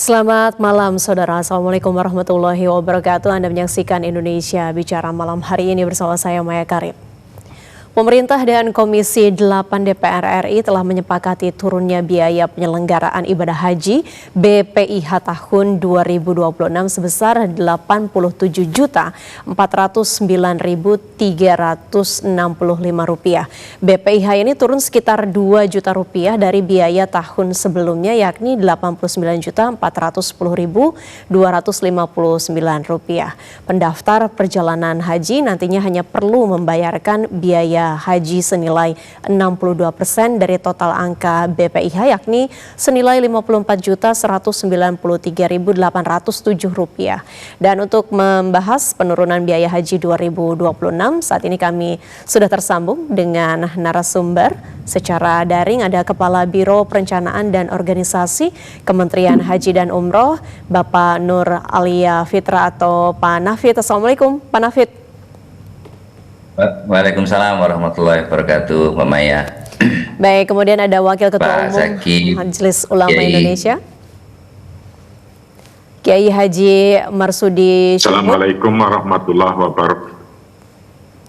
Selamat malam saudara, Assalamualaikum warahmatullahi wabarakatuh. Anda menyaksikan Indonesia Bicara malam hari ini bersama saya Maya Karim. Pemerintah dan Komisi 8 DPR RI telah menyepakati turunnya biaya penyelenggaraan ibadah haji BPIH tahun 2026 sebesar Rp89.365. BPIH ini turun sekitar Rp2 juta dari biaya tahun sebelumnya, yakni Rp89.410.259. Pendaftar perjalanan haji nantinya hanya perlu membayarkan biaya haji senilai 62% dari total angka BPIH, yakni senilai Rp54.193.807. Dan untuk membahas penurunan biaya haji 2026, saat ini kami sudah tersambung dengan narasumber secara daring. Ada Kepala Biro Perencanaan dan Organisasi Kementerian Haji dan Umroh, Bapak Nur Alia Fitra atau Pak Nafit. Assalamualaikum Pak Nafit. Waalaikumsalam warahmatullahi wabarakatuh, Mbak Maya. Baik, kemudian ada Wakil Ketua Umum Majelis Ulama Indonesia, Kiai Haji Marsudi Syuhud. Assalamualaikum warahmatullahi wabarakatuh.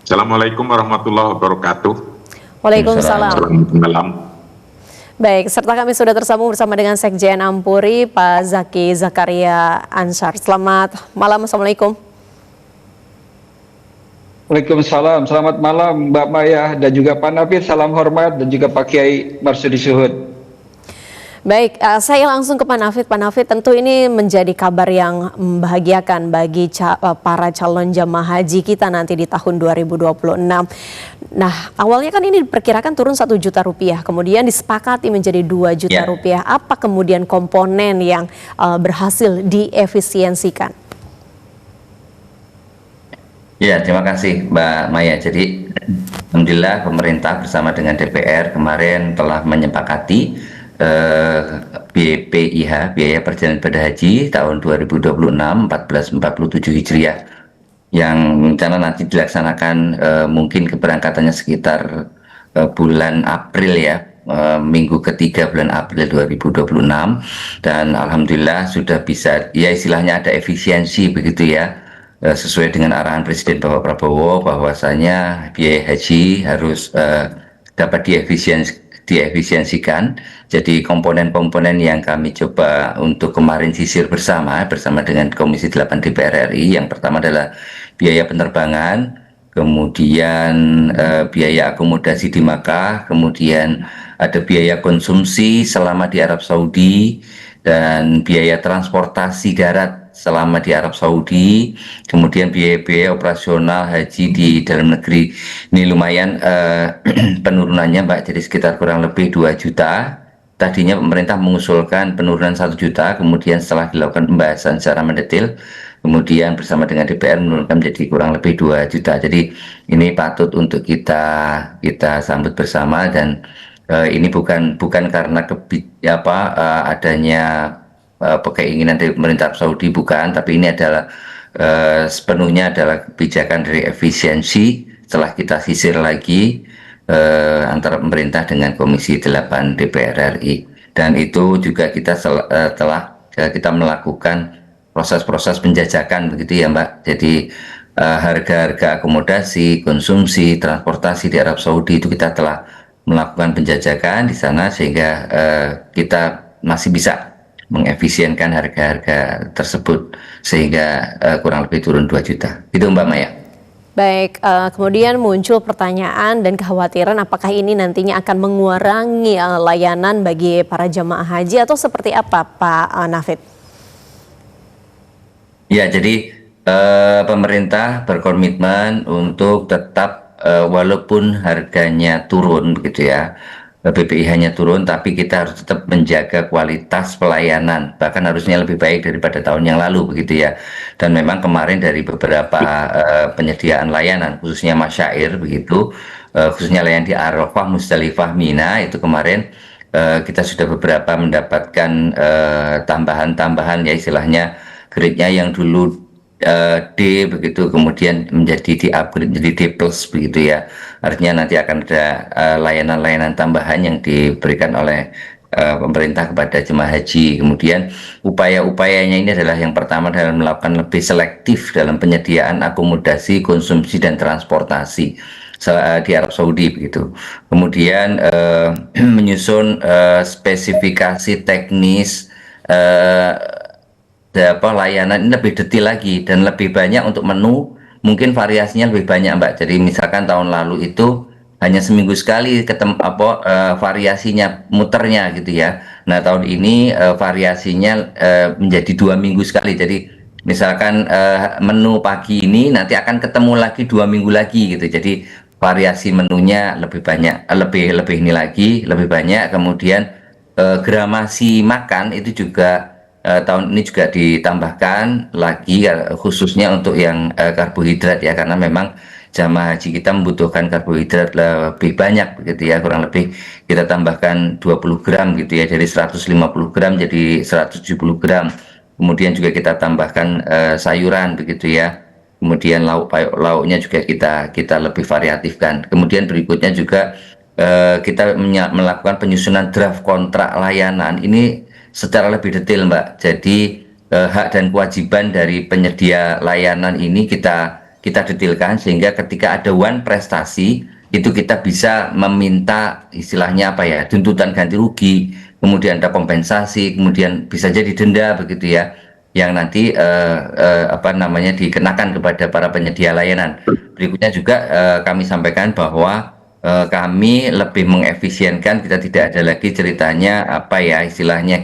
Assalamualaikum warahmatullahi wabarakatuh. Waalaikumsalam. Selamat malam. Baik, serta kami sudah tersambung bersama dengan Sekjen Ampuri, Pak Zaki Zakaria Ansar. Selamat malam, Assalamualaikum. Waalaikumsalam, selamat malam Mbak Maya dan juga Pak Nafit, salam hormat, dan juga Pak Kiai Marsudi Syuhud. Baik, saya langsung ke Pak Nafit. Pak Nafit, tentu ini menjadi kabar yang membahagiakan bagi para calon jamaah haji kita nanti di tahun 2026. Nah, awalnya kan ini diperkirakan turun Rp1 juta, kemudian disepakati menjadi Rp2 juta. Apa kemudian komponen yang berhasil diefisiensikan? Ya, terima kasih Mbak Maya. Jadi, alhamdulillah pemerintah bersama dengan DPR kemarin telah menyepakati BPIH, biaya perjalanan ibadah haji tahun 2026 1447 Hijriah, yang rencana nanti dilaksanakan mungkin keberangkatannya sekitar bulan April ya, minggu ketiga bulan April 2026, dan alhamdulillah sudah bisa, ya istilahnya ada efisiensi begitu ya, sesuai dengan arahan Presiden Bapak Prabowo bahwasanya biaya haji harus dapat diefisiensikan. Jadi komponen-komponen yang kami coba untuk kemarin sisir bersama dengan Komisi 8 DPR RI, yang pertama adalah biaya penerbangan, kemudian biaya akomodasi di Makkah, kemudian ada biaya konsumsi selama di Arab Saudi, dan biaya transportasi darat selama di Arab Saudi, kemudian biaya-biaya operasional haji di dalam negeri. Ini lumayan penurunannya Mbak, jadi sekitar kurang lebih 2 juta. Tadinya pemerintah mengusulkan penurunan 1 juta, kemudian setelah dilakukan pembahasan secara mendetail, kemudian bersama dengan DPR menurunkan menjadi kurang lebih 2 juta. Jadi ini patut untuk kita sambut bersama, dan ini bukan karena adanya keinginan dari pemerintah Saudi, bukan, tapi ini adalah sepenuhnya adalah kebijakan dari efisiensi setelah kita sisir lagi antara pemerintah dengan Komisi 8 DPR RI, dan itu juga kita kita melakukan proses-proses penjajakan begitu ya Mbak. Jadi harga-harga akomodasi, konsumsi, transportasi di Arab Saudi itu kita telah melakukan penjajakan di sana, sehingga kita masih bisa mengefisienkan harga-harga tersebut, sehingga kurang lebih turun 2 juta. Itu Mbak Maya. Baik, kemudian muncul pertanyaan dan kekhawatiran apakah ini nantinya akan mengurangi layanan bagi para jamaah haji atau seperti apa Pak Nafit? Ya, jadi pemerintah berkomitmen untuk tetap walaupun harganya turun begitu ya, BPIH-nya turun, tapi kita harus tetap menjaga kualitas pelayanan, bahkan harusnya lebih baik daripada tahun yang lalu begitu ya. Dan memang kemarin dari beberapa penyediaan layanan, khususnya masyair begitu, khususnya layanan di Arafah, Musdalifah, Mina, itu kemarin kita sudah beberapa mendapatkan tambahan-tambahan ya, istilahnya grade-nya yang dulu D begitu, kemudian menjadi di-upgrade menjadi D+ begitu ya. Artinya nanti akan ada layanan-layanan tambahan yang diberikan oleh pemerintah kepada jemaah haji. Kemudian upaya-upayanya ini adalah yang pertama adalah melakukan lebih selektif dalam penyediaan akomodasi, konsumsi dan transportasi di Arab Saudi begitu. Kemudian menyusun spesifikasi teknis layanan ini lebih detail lagi dan lebih banyak untuk menu, mungkin variasinya lebih banyak Mbak. Jadi misalkan tahun lalu itu hanya seminggu sekali ketemu variasinya muternya gitu ya. Nah tahun ini variasinya menjadi 2 minggu sekali. Jadi misalkan menu pagi ini nanti akan ketemu lagi 2 minggu lagi gitu. Jadi variasi menunya lebih banyak, lebih ini lagi, lebih banyak. Kemudian gramasi makan itu juga tahun ini juga ditambahkan lagi khususnya untuk yang karbohidrat ya, karena memang jamaah haji kita membutuhkan karbohidrat lebih banyak begitu ya, kurang lebih kita tambahkan 20 gram gitu ya, dari 150 gram jadi 170 gram. Kemudian juga kita tambahkan sayuran begitu ya. Kemudian lauknya juga kita lebih variatifkan. Kemudian berikutnya juga kita melakukan penyusunan draft kontrak layanan ini secara lebih detail Mbak. Jadi hak dan kewajiban dari penyedia layanan ini kita detailkan sehingga ketika ada one prestasi itu kita bisa meminta istilahnya apa ya, tuntutan ganti rugi, kemudian ada kompensasi, kemudian bisa jadi denda begitu ya, yang nanti dikenakan kepada para penyedia layanan. Berikutnya juga kami sampaikan bahwa kami lebih mengefisienkan, kita tidak ada lagi ceritanya apa ya istilahnya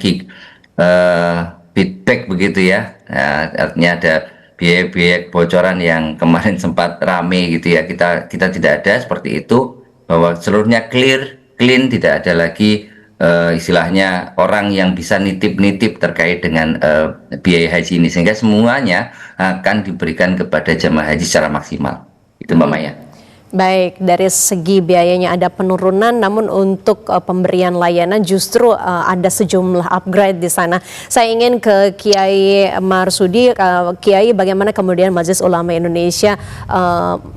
feedback begitu ya. Nah, artinya ada biaya-biaya kebocoran yang kemarin sempat rame gitu ya, kita tidak ada seperti itu, bahwa seluruhnya clean, tidak ada lagi istilahnya orang yang bisa nitip-nitip terkait dengan biaya haji ini, sehingga semuanya akan diberikan kepada jemaah haji secara maksimal. Itu Mbak Maya. Baik, dari segi biayanya ada penurunan, namun untuk pemberian layanan justru ada sejumlah upgrade di sana. Saya ingin ke Kiai Marsudi. Kiai, bagaimana kemudian Majelis Ulama Indonesia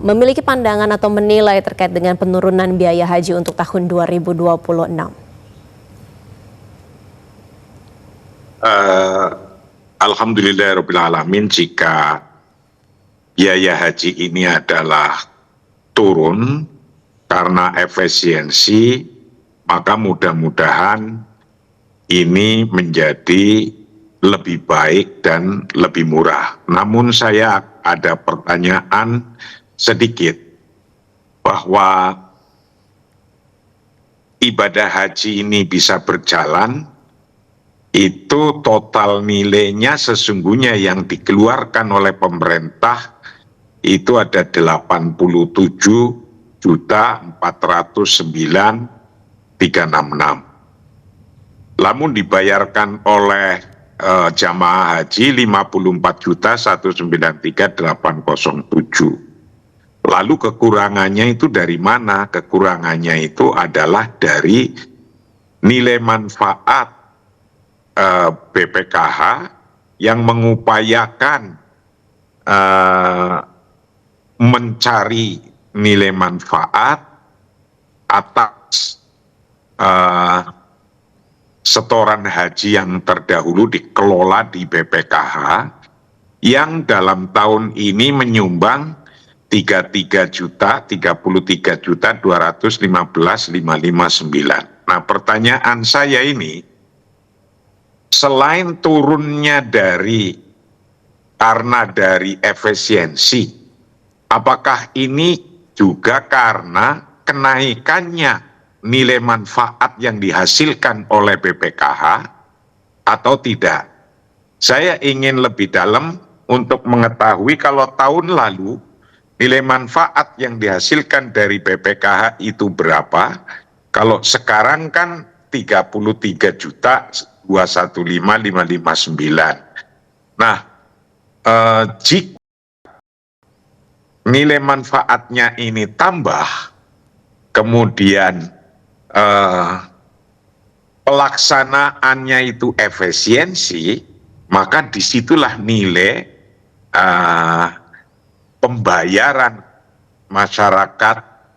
memiliki pandangan atau menilai terkait dengan penurunan biaya haji untuk tahun 2026? Alhamdulillahirrahmanirrahim, jika biaya haji ini adalah turun karena efisiensi, maka mudah-mudahan ini menjadi lebih baik dan lebih murah. Namun saya ada pertanyaan sedikit, bahwa ibadah haji ini bisa berjalan, itu total nilainya sesungguhnya yang dikeluarkan oleh pemerintah itu ada 87.409.366. Namun dibayarkan oleh jamaah haji 54.193.807. Lalu kekurangannya itu dari mana? Kekurangannya itu adalah dari nilai manfaat BPKH yang mengupayakan mencari nilai manfaat atas setoran haji yang terdahulu dikelola di BPKH, yang dalam tahun ini menyumbang 33.215.559. Nah, pertanyaan saya ini, selain turunnya karena dari efisiensi, apakah ini juga karena kenaikannya nilai manfaat yang dihasilkan oleh BPKH atau tidak? Saya ingin lebih dalam untuk mengetahui kalau tahun lalu nilai manfaat yang dihasilkan dari BPKH itu berapa, kalau sekarang kan 33.215.559. Nah, jika nilai manfaatnya ini tambah, kemudian pelaksanaannya itu efisiensi, maka disitulah nilai pembayaran masyarakat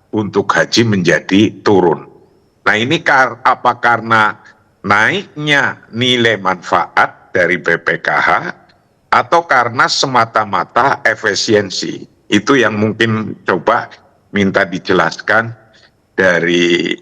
untuk haji menjadi turun. Nah, ini apa karena naiknya nilai manfaat dari BPKH atau karena semata-mata efisiensi? Itu yang mungkin coba minta dijelaskan dari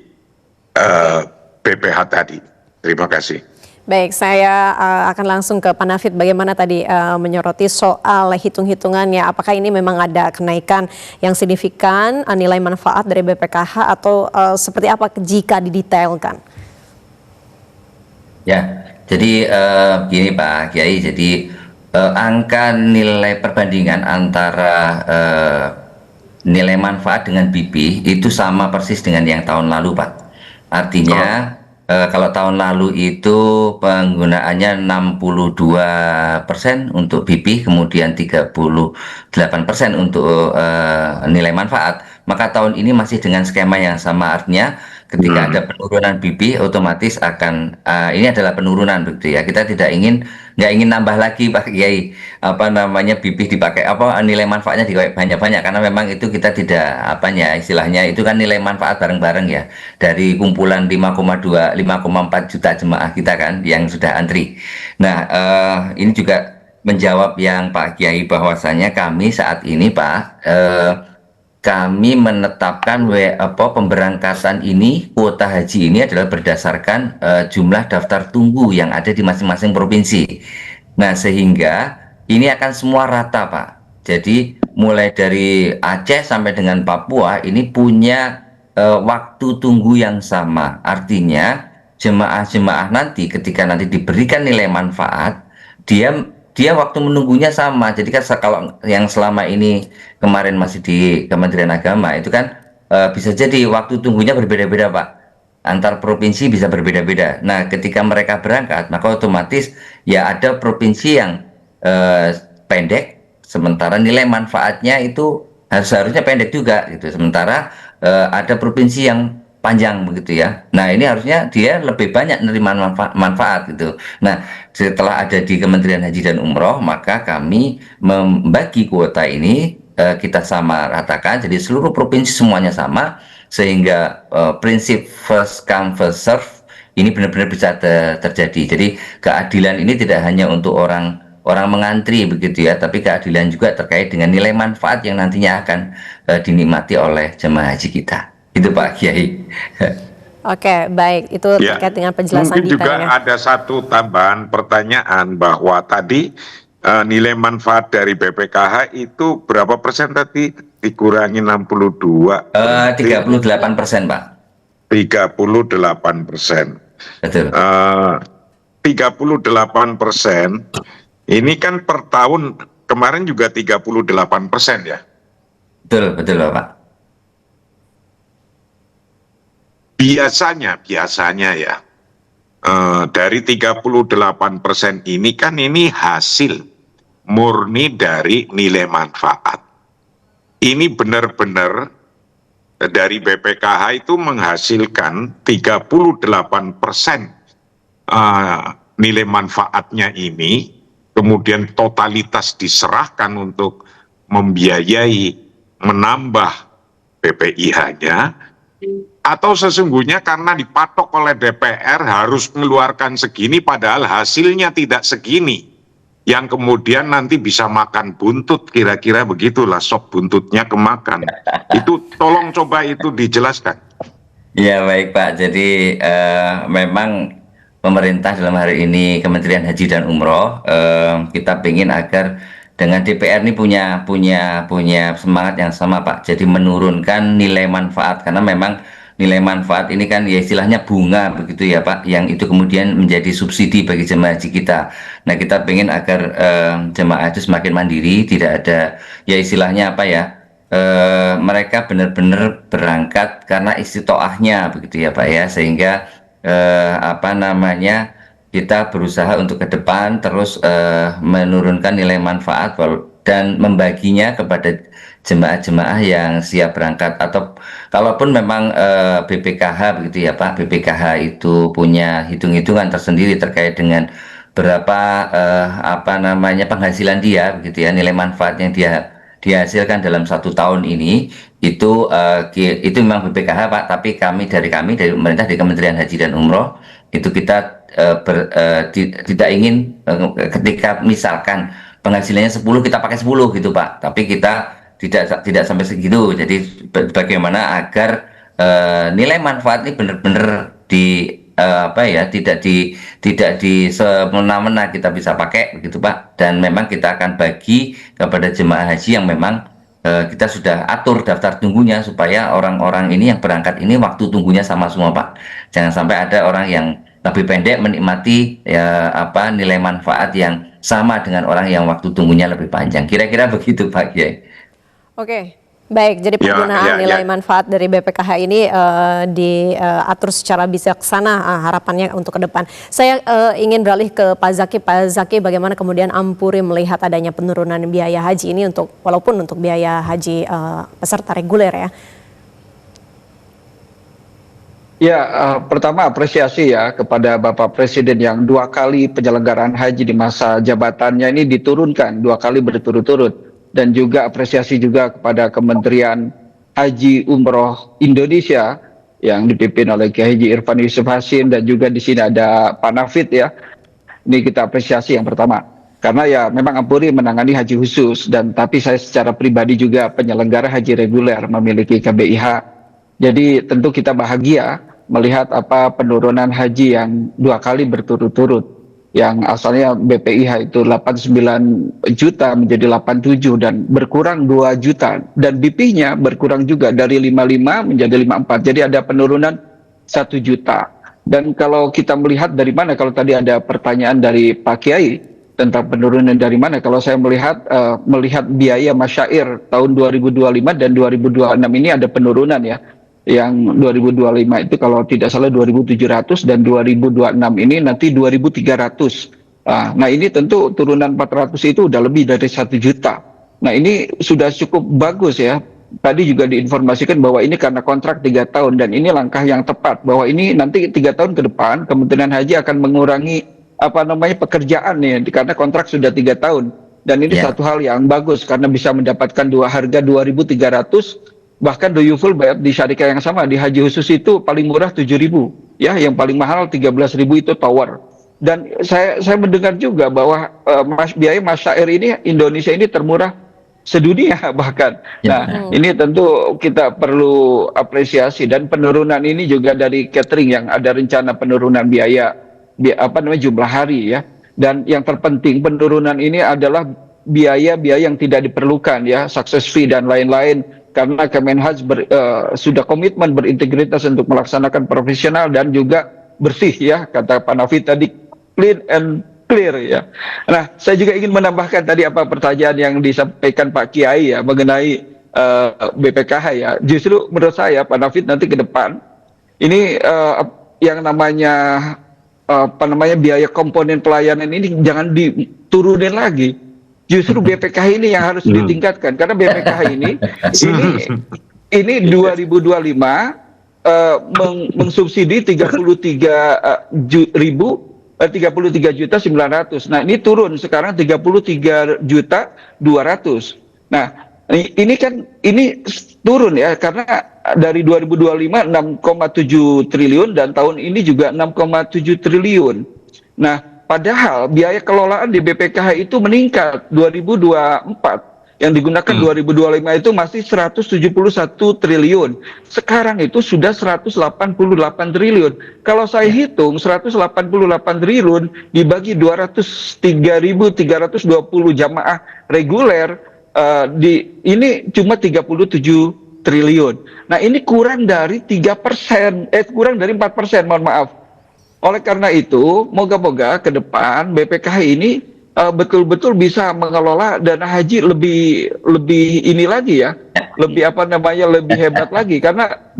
BPH tadi. Terima kasih. Baik, saya akan langsung ke Pak Nafit. Bagaimana tadi menyoroti soal hitung-hitungannya? Apakah ini memang ada kenaikan yang signifikan nilai manfaat dari BPKH atau seperti apa jika didetailkan? Ya, jadi begini Pak Kiai, jadi angka nilai perbandingan antara nilai manfaat dengan BP itu sama persis dengan yang tahun lalu Pak. Artinya kalau tahun lalu itu penggunaannya 62% untuk BP, kemudian 38% untuk nilai manfaat, maka tahun ini masih dengan skema yang sama. Artinya ketika ada penurunan BP, otomatis akan ini adalah penurunan begitu ya. Kita nggak ingin nambah lagi Pak Kiai, apa namanya, BP dipakai apa nilai manfaatnya dipakai banyak-banyak, karena memang itu kita tidak apanya istilahnya itu kan nilai manfaat bareng-bareng ya dari kumpulan 5,4 juta jemaah kita kan yang sudah antri. Nah, ini juga menjawab yang Pak Kiai bahwasanya kami saat ini Pak kami menetapkan pemberangkatan ini, kuota haji ini adalah berdasarkan jumlah daftar tunggu yang ada di masing-masing provinsi. Nah, sehingga ini akan semua rata, Pak. Jadi mulai dari Aceh sampai dengan Papua ini punya waktu tunggu yang sama. Artinya jemaah-jemaah nanti ketika nanti diberikan nilai manfaat, dia waktu menunggunya sama. Jadi kan kalau yang selama ini kemarin masih di Kementerian Agama itu kan bisa jadi waktu tunggunya berbeda-beda Pak. Antar provinsi bisa berbeda-beda. Nah, ketika mereka berangkat, maka otomatis ya ada provinsi yang pendek, sementara nilai manfaatnya itu harusnya pendek juga gitu. Sementara ada provinsi yang panjang begitu ya. Nah, ini harusnya dia lebih banyak menerima manfaat gitu. Nah, setelah ada di Kementerian Haji dan Umroh, maka kami membagi kuota ini kita sama ratakan, jadi seluruh provinsi semuanya sama, sehingga prinsip first come first serve ini benar-benar bisa terjadi. Jadi keadilan ini tidak hanya untuk orang mengantri begitu ya, tapi keadilan juga terkait dengan nilai manfaat yang nantinya akan dinikmati oleh jemaah haji kita. Itu Pak Kiai. Oke, baik. Itu Ya, terkait dengan penjelasan mungkin juga detailnya. ada satu tambahan pertanyaan bahwa tadi nilai manfaat dari BPKH itu berapa persen tadi? Dikurangi 62. 38% Pak. 38%. Betul. 38% ini kan per tahun, kemarin juga 38% ya. Betul Pak. Biasanya ya, dari 38% ini kan ini hasil murni dari nilai manfaat. Ini benar-benar dari BPKH itu menghasilkan 38% nilai manfaatnya ini, kemudian totalitas diserahkan untuk membiayai menambah BPIH-nya, atau sesungguhnya karena dipatok oleh DPR harus mengeluarkan segini padahal hasilnya tidak segini, yang kemudian nanti bisa makan buntut, kira-kira begitulah, sop buntutnya kemakan. Itu tolong coba itu dijelaskan. Ya baik Pak, jadi memang pemerintah dalam hari ini Kementerian Haji dan Umroh kita ingin agar dengan DPR ini punya semangat yang sama Pak. Jadi menurunkan nilai manfaat, karena memang nilai manfaat ini kan ya istilahnya bunga begitu ya Pak, yang itu kemudian menjadi subsidi bagi jemaah haji kita. Nah, kita ingin agar jemaah itu semakin mandiri, tidak ada ya istilahnya apa ya, mereka benar-benar berangkat karena istitoahnya begitu ya Pak ya, sehingga apa namanya, kita berusaha untuk ke depan terus menurunkan nilai manfaat dan membaginya kepada jemaah-jemaah yang siap berangkat. Atau kalaupun memang BPKH begitu ya Pak, BPKH itu punya hitung-hitungan tersendiri terkait dengan berapa apa namanya penghasilan dia begitu ya, nilai manfaat yang dia dihasilkan dalam 1 tahun ini itu memang BPKH Pak, tapi dari pemerintah, di Kementerian Haji dan Umroh itu kita tidak ingin ketika misalkan penghasilannya 10 kita pakai 10 gitu Pak, tapi kita tidak sampai segitu. Jadi bagaimana agar nilai manfaat ini benar-benar tidak di semena-mena kita bisa pakai begitu Pak. Dan memang kita akan bagi kepada jemaah haji yang memang kita sudah atur daftar tunggunya, supaya orang-orang ini yang berangkat ini waktu tunggunya sama semua Pak. Jangan sampai ada orang yang lebih pendek menikmati nilai manfaat yang sama dengan orang yang waktu tunggunya lebih panjang. Kira-kira begitu Pak Kiai. Oke, baik. Jadi penggunaan nilai manfaat dari BPKH ini diatur secara bijaksana, harapannya untuk ke depan. Saya ingin beralih ke Pak Zaki. Pak Zaki, bagaimana kemudian Ampuri melihat adanya penurunan biaya haji ini walaupun untuk biaya haji peserta reguler ya? Ya, pertama apresiasi ya kepada Bapak Presiden yang 2 kali penyelenggaraan haji di masa jabatannya ini diturunkan 2 kali berturut-turut, dan juga apresiasi juga kepada Kementerian Haji Umroh Indonesia yang dipimpin oleh Kiai Haji Irfan Yusuf Hasim, dan juga di sini ada Pak Nafid ya. Ini kita apresiasi yang pertama. Karena ya memang Ampuri menangani haji khusus, tapi saya secara pribadi juga penyelenggara haji reguler memiliki KBIH. Jadi tentu kita bahagia melihat penurunan haji yang 2 kali berturut-turut, yang asalnya BPIH itu 89 juta menjadi 87 dan berkurang 2 juta, dan BP-nya berkurang juga dari 55 menjadi 54, jadi ada penurunan 1 juta. Dan kalau kita melihat dari mana, kalau tadi ada pertanyaan dari Pak Kiai tentang penurunan dari mana, kalau saya melihat biaya masyair tahun 2025 dan 2026 ini ada penurunan ya. Yang 2025 itu kalau tidak salah 2.700, dan 2026 ini nanti 2.300. Nah ini tentu turunan 400 itu udah lebih dari 1 juta. Nah ini sudah cukup bagus ya. Tadi juga diinformasikan bahwa ini karena kontrak 3 tahun, dan ini langkah yang tepat, bahwa ini nanti 3 tahun ke depan Kementerian Haji akan mengurangi pekerjaan nih, karena kontrak sudah 3 tahun. Dan ini satu hal yang bagus karena bisa mendapatkan harga 2.300. Bahkan doyuful bayar di syarikat yang sama, di haji khusus itu paling murah 7.000 ya, yang paling mahal 13.000 itu tower. Dan saya mendengar juga bahwa biaya masyair ini Indonesia ini termurah sedunia bahkan. Nah ini tentu kita perlu apresiasi, dan penurunan ini juga dari catering yang ada rencana penurunan biaya jumlah hari ya. Dan yang terpenting penurunan ini adalah biaya-biaya yang tidak diperlukan ya, success fee dan lain-lain. Karena Kemenhaj sudah komitmen berintegritas untuk melaksanakan profesional dan juga bersih ya, kata Pak Nafid tadi, clean and clear ya. Nah saya juga ingin menambahkan tadi pertanyaan yang disampaikan Pak Kiai ya mengenai BPKH ya. Justru menurut saya Pak Nafid nanti ke depan ini yang namanya biaya komponen pelayanan ini jangan diturunin lagi. Justru BPKH ini yang harus ditingkatkan, karena BPKH ini 2025 mengsubsidi 33.900. Nah ini turun sekarang 33.200. Nah ini turun ya, karena dari 2025 6,7 triliun dan tahun ini juga 6,7 triliun. Nah padahal biaya kelolaan di BPKH itu meningkat 2024, yang digunakan 2025 itu masih 171 triliun. Sekarang itu sudah 188 triliun. Kalau saya hitung 188 triliun dibagi 203.320 jamaah reguler, ini cuma 37 triliun. Nah ini kurang dari 3%, kurang dari 4%, mohon maaf. Oleh karena itu, moga-moga ke depan BPKH ini betul-betul bisa mengelola dana haji lebih ini lagi ya, lebih lebih hebat lagi, karena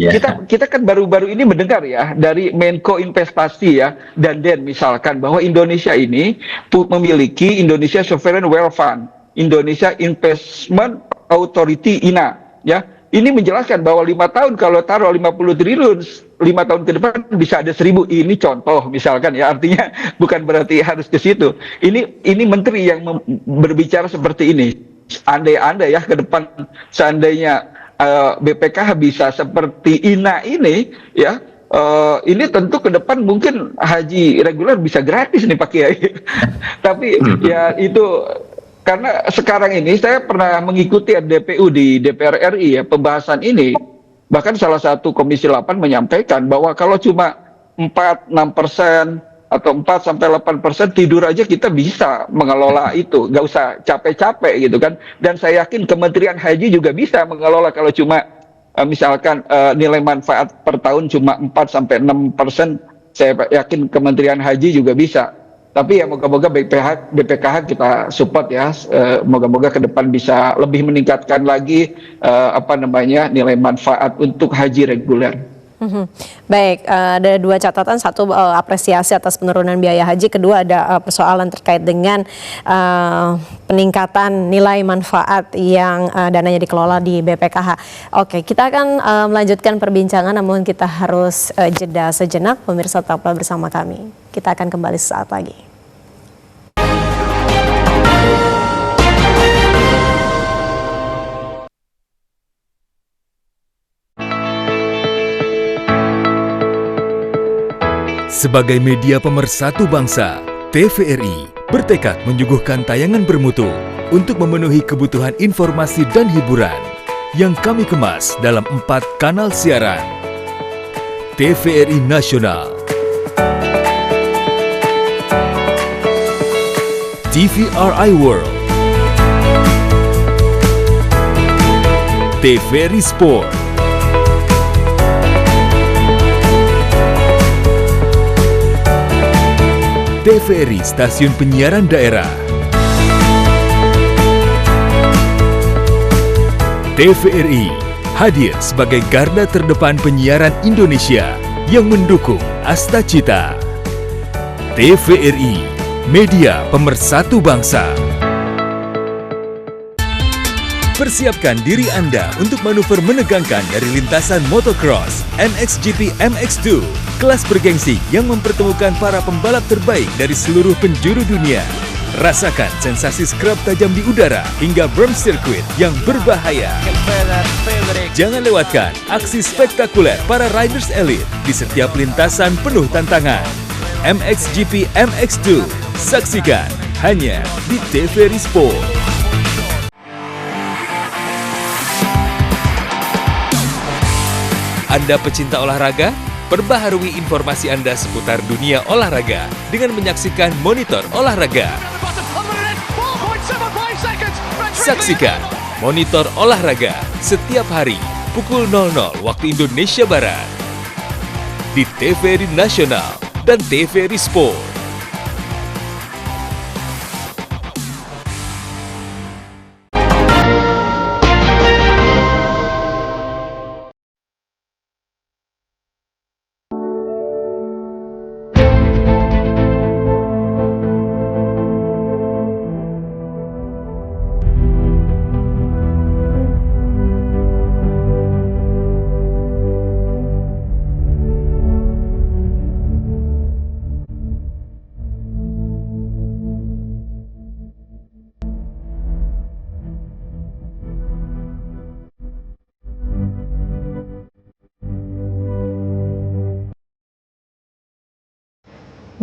kita kan baru-baru ini mendengar ya dari Menko Investasi ya, Dan misalkan bahwa Indonesia ini memiliki Indonesia Sovereign Wealth Fund, Indonesia Investment Authority INA ya. Ini menjelaskan bahwa 5 tahun kalau taruh 50 triliun, 5 tahun ke depan bisa ada 1.000. Ini contoh misalkan ya, artinya bukan berarti harus ke situ. Ini menteri yang berbicara seperti ini. andai-andai ya ke depan seandainya BPKH bisa seperti INA ini ya, ini tentu ke depan mungkin haji reguler bisa gratis nih Pak Kiai. Tapi ya itu karena sekarang ini saya pernah mengikuti DPU di DPR RI ya pembahasan ini. Bahkan salah satu Komisi 8 menyampaikan bahwa kalau cuma 4-6% atau 4-8% tidur aja kita bisa mengelola itu, nggak usah capek-capek gitu kan. Dan saya yakin Kementerian Haji juga bisa mengelola kalau cuma misalkan nilai manfaat per tahun cuma 4-6%, saya yakin Kementerian Haji juga bisa. Tapi ya moga-moga BPKH kita support ya, moga-moga ke depan bisa lebih meningkatkan lagi nilai manfaat untuk haji reguler. Baik, ada dua catatan, satu apresiasi atas penurunan biaya haji, kedua ada persoalan terkait dengan peningkatan nilai manfaat yang dananya dikelola di BPKH. Oke, kita akan melanjutkan perbincangan, namun kita harus jeda sejenak. Pemirsa tetaplah bersama kami. Kita akan kembali sesaat lagi. Sebagai media pemersatu bangsa, TVRI bertekad menyuguhkan tayangan bermutu untuk memenuhi kebutuhan informasi dan hiburan yang kami kemas dalam 4 kanal siaran. TVRI Nasional, TVRI World, TVRI Sport, TVRI Stasiun Penyiaran Daerah, TVRI hadir sebagai garda terdepan penyiaran Indonesia yang mendukung Asta Cita. TVRI, media pemersatu bangsa. Persiapkan diri Anda untuk manuver menegangkan dari lintasan motocross MXGP MX2, kelas bergengsi yang mempertemukan para pembalap terbaik dari seluruh penjuru dunia. Rasakan sensasi scrub tajam di udara hingga berm circuit yang berbahaya. Jangan lewatkan aksi spektakuler para riders elite di setiap lintasan penuh tantangan. MXGP MX2, saksikan hanya di TVRI Sport. Anda pecinta olahraga? Perbaharui informasi Anda seputar dunia olahraga dengan menyaksikan Monitor Olahraga. Saksikan Monitor Olahraga setiap hari pukul 00 waktu Indonesia Barat di TVRI Nasional dan TVRI Sport.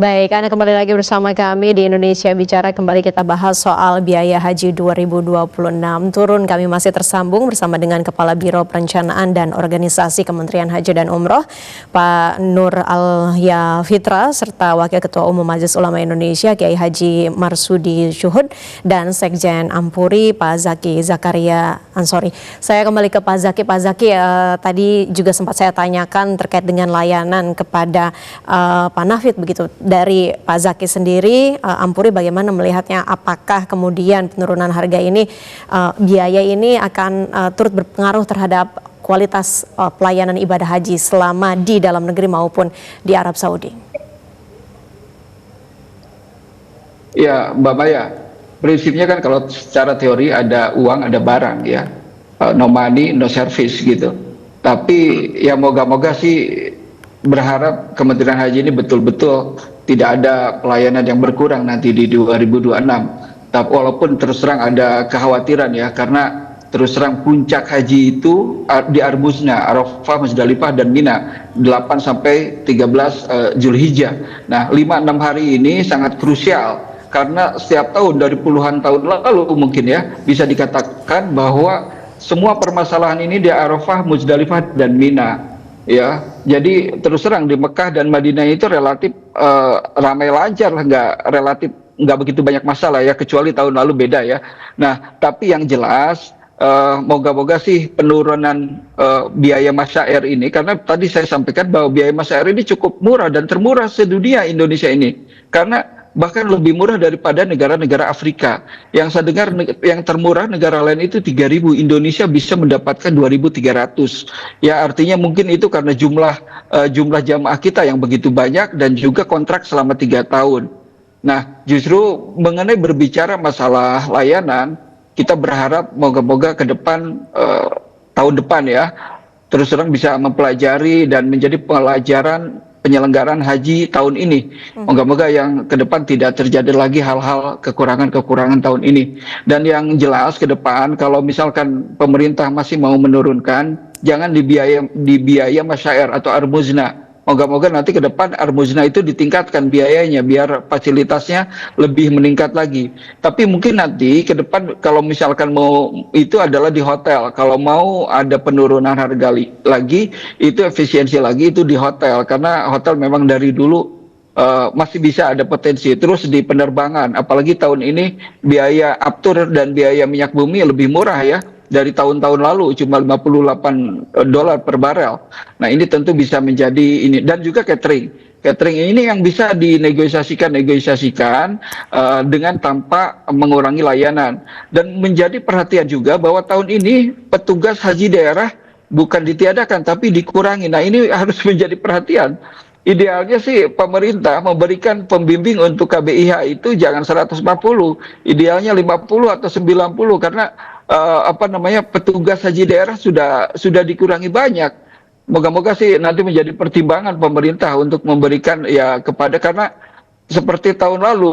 Baik, Anda kembali lagi bersama kami di Indonesia Bicara. Kembali kita bahas soal biaya haji 2026 turun. Kami masih tersambung bersama dengan Kepala Biro Perencanaan dan Organisasi Kementerian Haji dan Umroh, Pak Nur Alya Fitra, serta Wakil Ketua Umum Majelis Ulama Indonesia, Kiai Haji Marsudi Syuhud, dan Sekjen Ampuri, Pak Zaki Zakaria Ansori. Saya kembali ke Pak Zaki. Pak Zaki, tadi juga sempat saya tanyakan terkait dengan layanan kepada Pak Nafid begitu. Dari Pak Zaki sendiri, Ampuri bagaimana melihatnya? Apakah kemudian penurunan harga ini, biaya ini akan turut berpengaruh terhadap kualitas pelayanan ibadah haji selama di dalam negeri maupun di Arab Saudi? Ya, Mbak Maya, prinsipnya kan kalau secara teori ada uang, ada barang ya, no money, no service gitu. Tapi ya moga-moga sih berharap Kementerian Haji ini betul-betul tidak ada pelayanan yang berkurang nanti di 2026. Tapi walaupun terus terang ada kekhawatiran ya, karena terus terang puncak haji itu di Arbuzna, Arafah, Musdalifah dan Mina 8 sampai 13 Zulhijjah. Nah, 5-6 hari ini sangat krusial karena setiap tahun dari puluhan tahun lalu mungkin ya bisa dikatakan bahwa semua permasalahan ini di Arafah, Musdalifah dan Mina. Ya, jadi terus terang di Mekah dan Madinah itu relatif ramai lancar, nggak begitu banyak masalah ya, kecuali tahun lalu beda ya. Nah, tapi yang jelas moga-moga sih penurunan biaya masyair ini, karena tadi saya sampaikan bahwa biaya masyair ini cukup murah dan termurah sedunia Indonesia ini, karena bahkan lebih murah daripada negara-negara Afrika. Yang saya dengar yang termurah negara lain itu 3.000, Indonesia bisa mendapatkan 2.300. Ya, artinya mungkin itu karena jumlah jamaah kita yang begitu banyak dan juga kontrak selama 3 tahun. Nah, justru mengenai berbicara masalah layanan, kita berharap moga-moga ke depan tahun depan ya terus terang bisa mempelajari dan menjadi pelajaran penyelenggaraan haji tahun ini. Moga-moga yang ke depan tidak terjadi lagi hal-hal kekurangan-kekurangan tahun ini. Dan yang jelas ke depan kalau misalkan pemerintah masih mau menurunkan, jangan di biaya masyair atau Arbuzna. Moga-moga nanti ke depan Arbuzna itu ditingkatkan biayanya biar fasilitasnya lebih meningkat lagi. Tapi mungkin nanti ke depan kalau misalkan mau itu adalah di hotel. Kalau mau ada penurunan harga lagi, itu efisiensi lagi itu di hotel. Karena hotel memang dari dulu masih bisa ada potensi. Terus di penerbangan, apalagi tahun ini biaya aftur dan biaya minyak bumi lebih murah ya. Dari tahun-tahun lalu cuma $58 per barel. Nah, ini tentu bisa menjadi ini, dan juga catering. Catering ini yang bisa dinegosiasikan dengan tanpa mengurangi layanan. Dan menjadi perhatian juga bahwa tahun ini petugas haji daerah bukan ditiadakan tapi dikurangi. Nah, ini harus menjadi perhatian. Idealnya sih pemerintah memberikan pembimbing untuk KBIH itu jangan 140, idealnya 50 atau 90 karena petugas haji daerah sudah dikurangi banyak. Moga-moga sih nanti menjadi pertimbangan pemerintah untuk memberikan ya karena seperti tahun lalu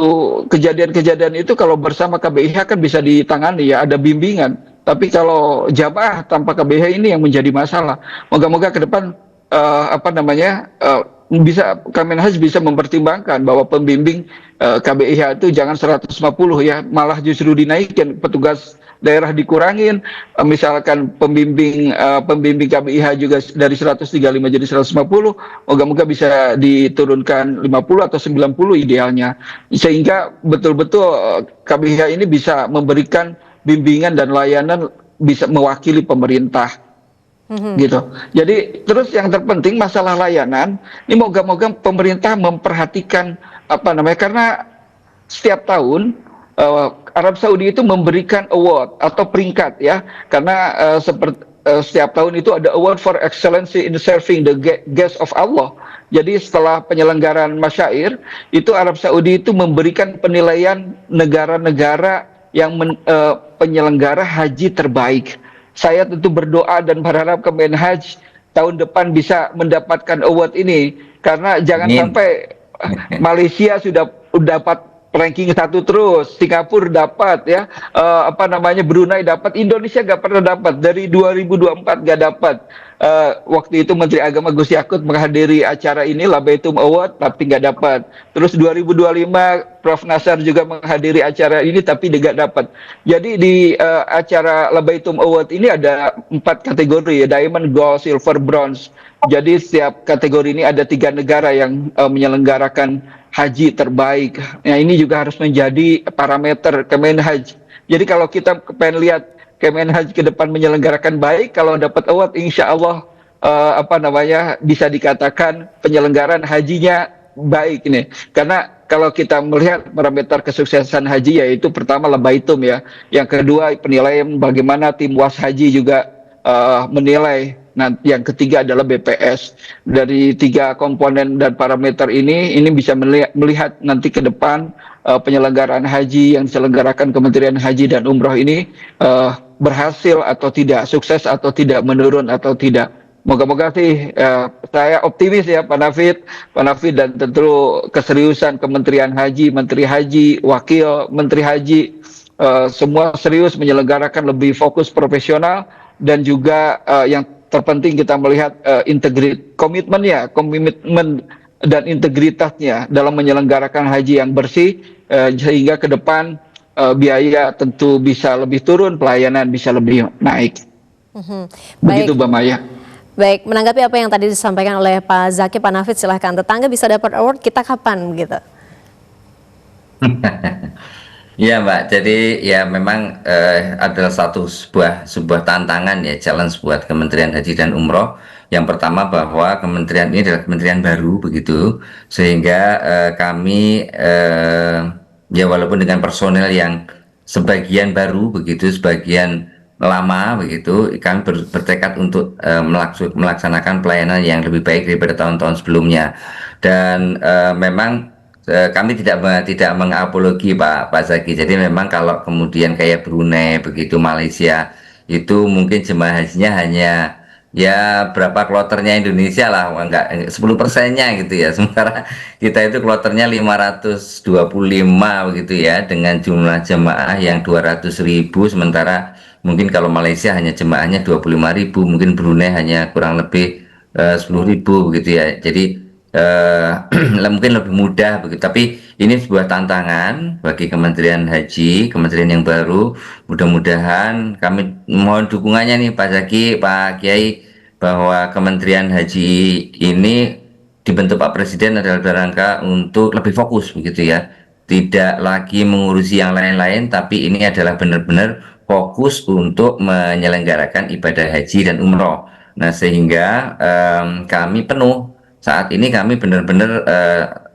kejadian-kejadian itu kalau bersama KBIH kan bisa ditangani ya, ada bimbingan. Tapi kalau jamaah tanpa KBIH ini yang menjadi masalah. Moga-moga ke depan bisa Kemenhaj bisa mempertimbangkan bahwa pembimbing KBIH itu jangan 150 ya, malah justru dinaikkan, petugas daerah dikurangin, misalkan pembimbing KBIH juga dari 135 jadi 150, moga-moga bisa diturunkan 50 atau 90 idealnya, sehingga betul-betul KBIH ini bisa memberikan bimbingan dan layanan bisa mewakili pemerintah. Gitu. Jadi terus yang terpenting masalah layanan ini moga-moga pemerintah memperhatikan karena setiap tahun Arab Saudi itu memberikan award atau peringkat ya, karena setiap tahun itu ada award for excellency in serving the guest of Allah. Jadi setelah penyelenggaraan masyair itu Arab Saudi itu memberikan penilaian negara-negara yang penyelenggara haji terbaik. Saya tentu berdoa dan berharap Kemenhaj tahun depan bisa mendapatkan award ini, karena jangan sampai Malaysia sudah dapat ranking 1 terus, Singapura dapat ya, Brunei dapat, Indonesia nggak pernah dapat dari 2024 nggak dapat. Waktu itu Menteri Agama Gus Yakut menghadiri acara ini Labaitum Award tapi nggak dapat. Terus 2025 Prof Nasar juga menghadiri acara ini tapi dia nggak dapat. Jadi di acara Labaitum Award ini ada 4 kategori ya, Diamond, Gold, Silver, Bronze. Jadi setiap kategori ini ada 3 negara yang menyelenggarakan haji terbaik. Nah, ini juga harus menjadi parameter Kemenhaj. Jadi kalau kita pengen lihat Kemenhaj ke depan menyelenggarakan baik, kalau dapat award insya Allah bisa dikatakan penyelenggaraan hajinya baik ini. Karena kalau kita melihat parameter kesuksesan haji yaitu pertama Labaitum ya, yang kedua penilaian bagaimana tim was haji juga menilai. Nah, yang ketiga adalah BPS. Dari 3 komponen dan parameter ini bisa melihat nanti ke depan penyelenggaraan haji yang diselenggarakan Kementerian Haji dan Umroh ini berhasil atau tidak, sukses atau tidak, menurun atau tidak. Moga-moga sih saya optimis ya Pak Nafid dan tentu keseriusan Kementerian Haji, Menteri Haji, Wakil Menteri Haji semua serius menyelenggarakan lebih fokus profesional dan juga yang terpenting kita melihat komitmen dan integritasnya dalam menyelenggarakan haji yang bersih sehingga ke depan biaya tentu bisa lebih turun, pelayanan bisa lebih naik. Begitu Mbak Maya. Baik, menanggapi apa yang tadi disampaikan oleh Pak Zaki, Pak Nafid, silahkan. Tetangga bisa dapat award, kita kapan gitu? Ya Mbak, jadi ya memang adalah sebuah tantangan ya, challenge buat Kementerian Haji dan Umroh. Yang pertama bahwa kementerian ini adalah kementerian baru begitu, sehingga kami ya walaupun dengan personel yang sebagian baru begitu, sebagian lama begitu, kami bertekad untuk melaksanakan pelayanan yang lebih baik daripada tahun-tahun sebelumnya. Dan memang kami tidak mengapologi Pak Zaki. Jadi memang kalau kemudian kayak Brunei begitu, Malaysia itu mungkin jemaah hajinya hanya ya berapa kloternya Indonesia lah, enggak 10%-nya gitu ya. Sementara kita itu kloternya 525 begitu ya, dengan jumlah jemaah yang 200.000, sementara mungkin kalau Malaysia hanya jemaahnya 25.000, mungkin Brunei hanya kurang lebih 10.000 begitu ya. Jadi mungkin lebih mudah begitu. Tapi ini sebuah tantangan bagi Kementerian Haji, kementerian yang baru. Mudah-mudahan kami mohon dukungannya nih Pak Zaki, Pak Kiai, bahwa Kementerian Haji ini dibentuk Pak Presiden adalah rangka untuk lebih fokus begitu ya. Tidak lagi mengurusi yang lain-lain, tapi ini adalah benar-benar fokus untuk menyelenggarakan ibadah haji dan umroh. Nah, sehingga kami penuh. Saat ini kami benar-benar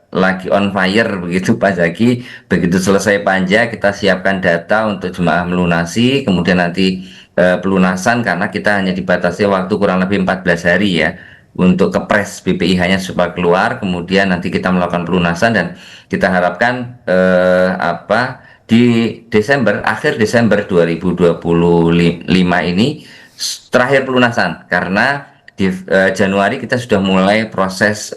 lagi on fire begitu Pak Zaki. Begitu selesai panja, kita siapkan data untuk jemaah melunasi, kemudian nanti pelunasan, karena kita hanya dibatasi waktu kurang lebih 14 hari ya untuk kepres BPIH-nya supaya keluar, kemudian nanti kita melakukan pelunasan, dan kita harapkan di akhir Desember 2025 ini terakhir pelunasan, karena di Januari kita sudah mulai proses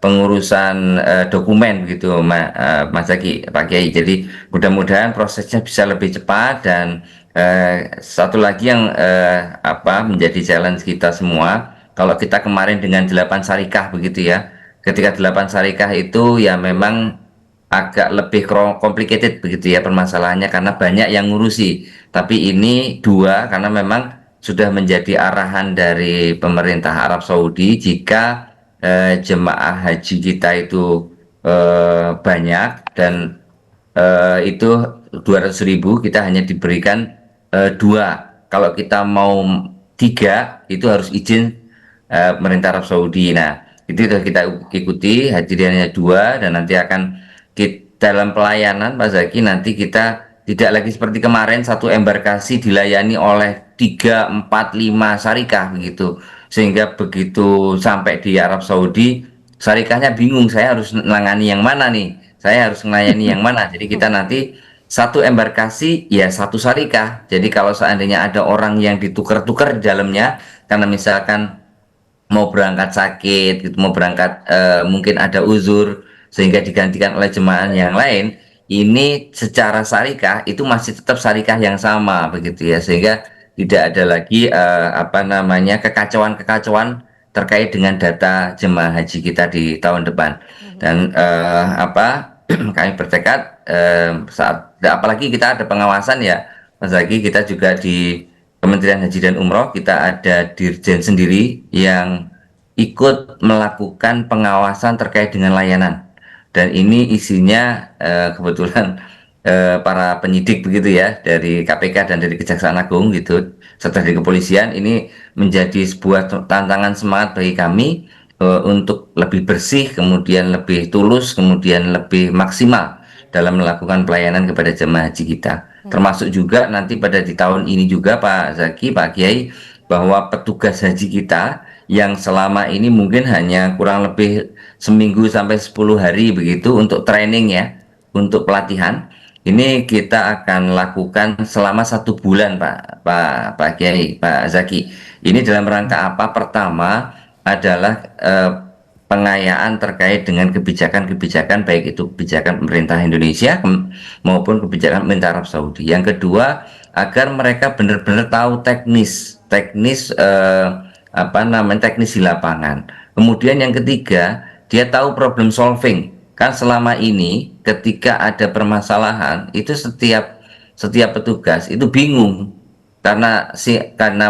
pengurusan dokumen begitu Mas Zaki, Pak Kiai. Jadi mudah-mudahan prosesnya bisa lebih cepat. Dan satu lagi yang menjadi challenge kita semua, kalau kita kemarin dengan 8 syarikah begitu ya, ketika 8 syarikah itu ya memang agak lebih complicated begitu ya permasalahannya, karena banyak yang ngurusi. Tapi ini 2, karena memang sudah menjadi arahan dari pemerintah Arab Saudi, jika jemaah haji kita itu banyak dan itu 200.000, kita hanya diberikan 2. Kalau kita mau 3, itu harus izin pemerintah Arab Saudi. Nah, itu sudah kita ikuti, hadirannya 2, dan nanti akan dalam pelayanan Pak Zaki, nanti kita tidak lagi seperti kemarin satu embarkasi dilayani oleh 3, 4, 5 syarikah begitu, sehingga begitu sampai di Arab Saudi syarikahnya bingung, saya harus menangani yang mana nih, saya harus melayani yang mana. Jadi kita nanti satu embarkasi ya satu syarikah. Jadi kalau seandainya ada orang yang ditukar-tukar di dalamnya, karena misalkan mau berangkat sakit gitu, mau berangkat mungkin ada uzur sehingga digantikan oleh jemaah yang lain, ini secara syarikah itu masih tetap syarikah yang sama begitu ya, sehingga tidak ada lagi kekacauan terkait dengan data jemaah haji kita di tahun depan. Dan kami bertekad apalagi kita ada pengawasan ya Mas Zaki, kita juga di Kementerian Haji dan Umroh kita ada dirjen sendiri yang ikut melakukan pengawasan terkait dengan layanan. Dan ini isinya kebetulan para penyidik begitu ya, dari KPK dan dari Kejaksaan Agung gitu, serta dari kepolisian. Ini menjadi sebuah tantangan semangat bagi kami untuk lebih bersih, kemudian lebih tulus, kemudian lebih maksimal dalam melakukan pelayanan kepada jemaah haji kita. Termasuk juga nanti di tahun ini juga Pak Zaki, Pak Kiai, bahwa petugas haji kita yang selama ini mungkin hanya kurang lebih seminggu sampai 10 hari begitu untuk training ya, untuk pelatihan, ini kita akan lakukan selama 1 bulan, Pak Kiai, Pak Zaki. Ini dalam rangka apa? Pertama adalah pengayaan terkait dengan kebijakan-kebijakan, baik itu kebijakan pemerintah Indonesia maupun kebijakan pemerintah Arab Saudi. Yang kedua, agar mereka benar-benar tahu teknis teknis di lapangan. Kemudian yang ketiga, dia tahu problem solving. Kan selama ini ketika ada permasalahan itu setiap petugas itu bingung karena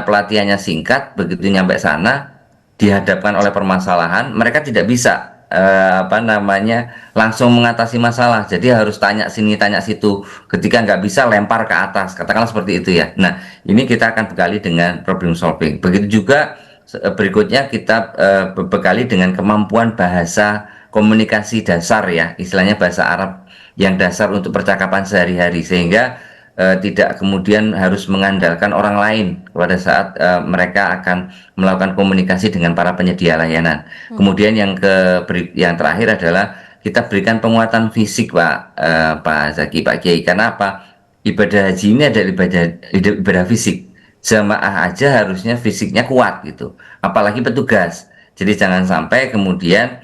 pelatihannya singkat, begitu nyampe sana dihadapkan oleh permasalahan, mereka tidak bisa langsung mengatasi masalah. Jadi harus tanya sini tanya situ, ketika nggak bisa lempar ke atas, katakanlah seperti itu ya. Nah, ini kita akan bekali dengan problem solving. Begitu juga berikutnya kita bekali dengan kemampuan bahasa komunikasi dasar ya, istilahnya bahasa Arab yang dasar untuk percakapan sehari-hari, sehingga tidak kemudian harus mengandalkan orang lain pada saat mereka akan melakukan komunikasi dengan para penyedia layanan. Kemudian yang terakhir adalah kita berikan penguatan fisik, Pak Zaki, Pak Kiai. Karena apa? Ibadah haji ini adalah ibadah fisik. Jamaah aja harusnya fisiknya kuat gitu, apalagi petugas. Jadi jangan sampai kemudian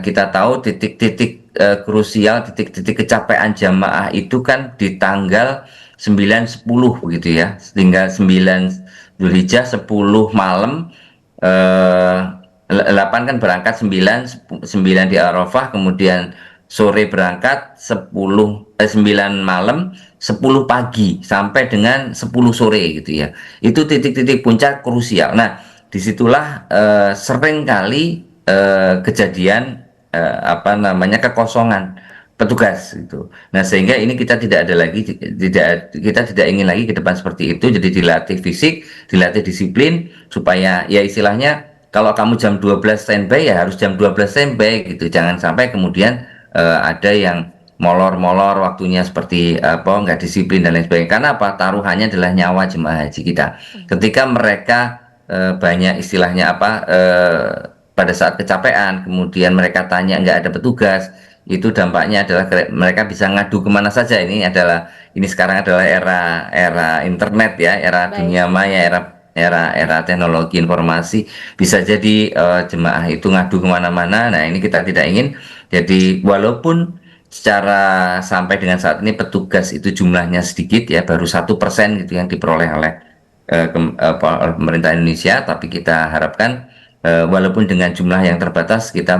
kita tahu titik-titik krusial, titik-titik kecapean jamaah itu kan di tanggal 9-10 begitu ya, tinggal 9 Dzulhijjah 10 malam, 8 kan berangkat, 9 di Arafah, kemudian sore berangkat, 9 malam, 10 pagi sampai dengan 10 sore gitu ya. Itu titik-titik puncak krusial. Nah, disitulah sering kali kejadian kekosongan petugas gitu. Nah, sehingga ini kita tidak tidak ingin lagi ke depan seperti itu. Jadi dilatih fisik, dilatih disiplin, supaya ya istilahnya kalau kamu jam 12 standby ya harus jam 12 standby gitu. Jangan sampai kemudian ada yang molor-molor waktunya seperti nggak disiplin dan lain sebagainya. Karena apa? Taruhannya adalah nyawa jemaah haji kita. Ketika mereka banyak istilahnya pada saat kecapean, kemudian mereka tanya nggak ada petugas, itu dampaknya adalah mereka bisa ngadu kemana saja. Ini sekarang adalah era internet ya, era dunia maya, era teknologi informasi. Bisa jadi jemaah itu ngadu kemana-mana. Nah, ini kita tidak ingin. Jadi walaupun secara sampai dengan saat ini petugas itu jumlahnya sedikit ya, baru 1% gitu yang diperoleh oleh pemerintah Indonesia, tapi kita harapkan walaupun dengan jumlah yang terbatas kita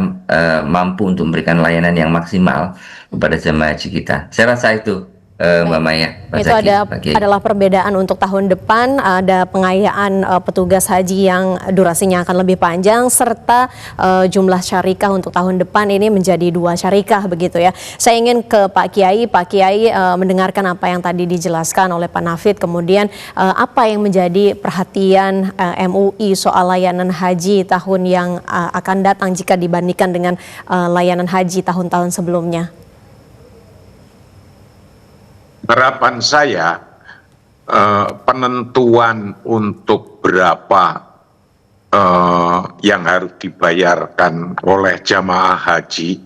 mampu untuk memberikan layanan yang maksimal kepada jemaah haji kita. Saya rasa itu Mbak Maya, Pak Itu Zaki, adalah perbedaan untuk tahun depan, ada pengayaan petugas haji yang durasinya akan lebih panjang, serta jumlah syarikah untuk tahun depan ini menjadi 2 syarikah begitu ya. Saya ingin ke Pak Kiai mendengarkan apa yang tadi dijelaskan oleh Pak Nafid, kemudian apa yang menjadi perhatian MUI soal layanan haji tahun yang akan datang jika dibandingkan dengan layanan haji tahun-tahun sebelumnya. Harapan saya penentuan untuk berapa yang harus dibayarkan oleh jamaah haji